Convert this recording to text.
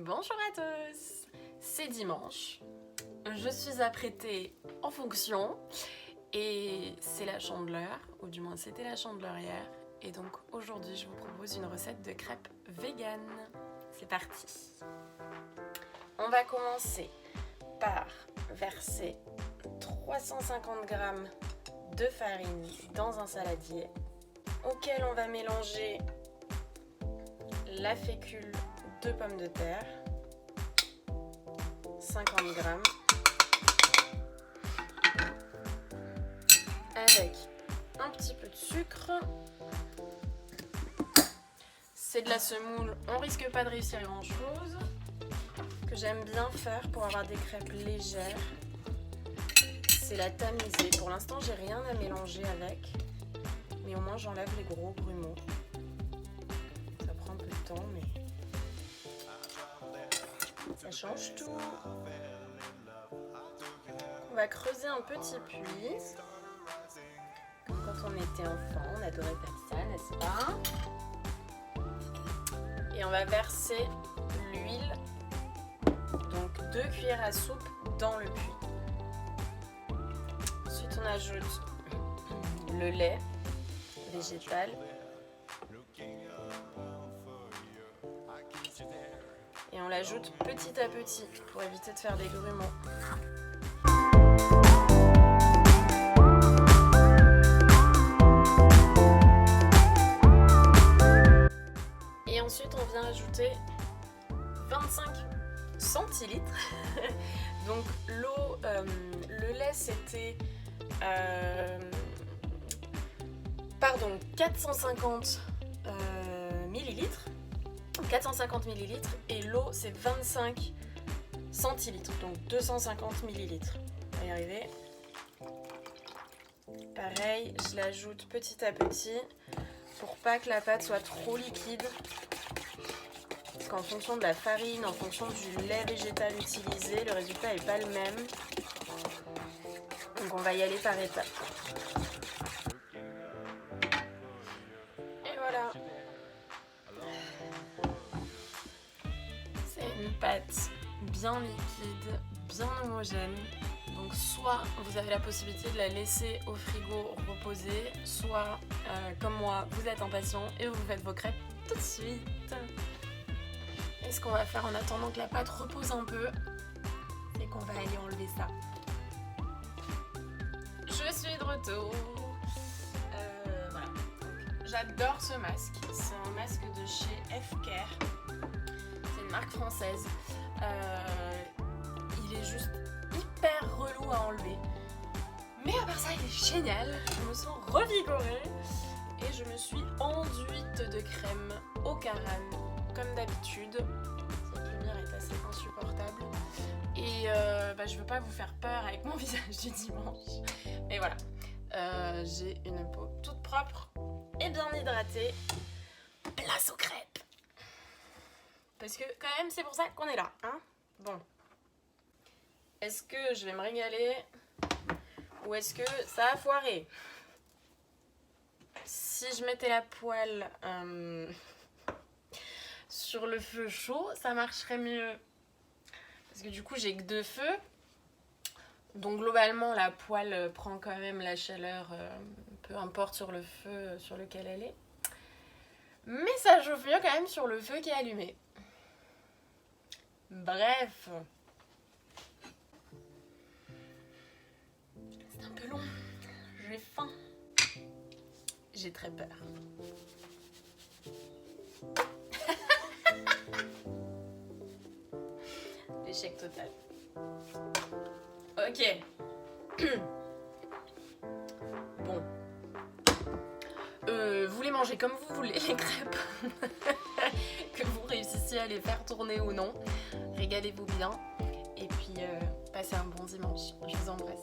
Bonjour à tous, c'est dimanche, je suis apprêtée en fonction et c'est la Chandeleur, ou du moins c'était la Chandeleur hier, et donc aujourd'hui je vous propose une recette de crêpes vegan. C'est parti. On va commencer par verser 350 g de farine dans un saladier auquel on va mélanger la fécule de pommes de terre, 50 g, avec un petit peu de sucre. C'est de la semoule, on risque pas de réussir grand chose, que j'aime bien faire pour avoir des crêpes légères. C'est la tamisée. Pour l'instant j'ai rien à mélanger avec, mais au moins j'enlève les gros grumeaux. Ça prend un peu de temps, mais ça change tout. On va creuser un petit puits, comme quand on était enfant, on adorait faire ça, n'est-ce pas? Et on va verser l'huile, donc 2 cuillères à soupe dans le puits. Ensuite on ajoute le lait végétal. Et on l'ajoute petit à petit pour éviter de faire des grumeaux. Et ensuite on vient ajouter 25 centilitres. Donc l'eau, le lait c'était 450 millilitres. 450 ml et l'eau c'est 25 centilitres, donc 250 ml. On va y arriver. Pareil, je l'ajoute petit à petit pour pas que la pâte soit trop liquide. Parce qu'en fonction de la farine, en fonction du lait végétal utilisé, le résultat n'est pas le même. Donc on va y aller par étapes. Et voilà. Une pâte bien liquide, bien homogène. Donc soit vous avez la possibilité de la laisser au frigo reposer, soit comme moi, vous êtes impatient et vous faites vos crêpes tout de suite. Et ce qu'on va faire en attendant que la pâte repose un peu, c'est qu'on va aller enlever ça. Je suis de retour. Voilà. J'adore ce masque. C'est un masque de chez F-Care. Marque française. Il est juste hyper relou à enlever, mais à part ça il est génial. Je me sens revigorée et je me suis enduite de crème au carême comme d'habitude. Cette lumière est assez insupportable et je veux pas vous faire peur avec mon visage du dimanche, mais voilà, j'ai une peau toute propre et bien hydratée. Place aux crêpes. Parce que quand même c'est pour ça qu'on est là, hein. Bon. Est-ce que je vais me régaler ou est-ce que ça a foiré? Si je mettais la poêle sur le feu chaud, ça marcherait mieux. Parce que du coup j'ai que 2 feux. Donc globalement la poêle prend quand même la chaleur, peu importe sur le feu sur lequel elle est. Mais ça chauffe mieux quand même sur le feu qui est allumé. Bref, c'est un peu long, j'ai faim, j'ai très peur. L'échec total. Ok. Bon. Vous les mangez comme vous voulez, les crêpes. Que vous réussissiez à les faire tourner ou non. Régalez-vous bien. Et puis, passez un bon dimanche. Je vous embrasse.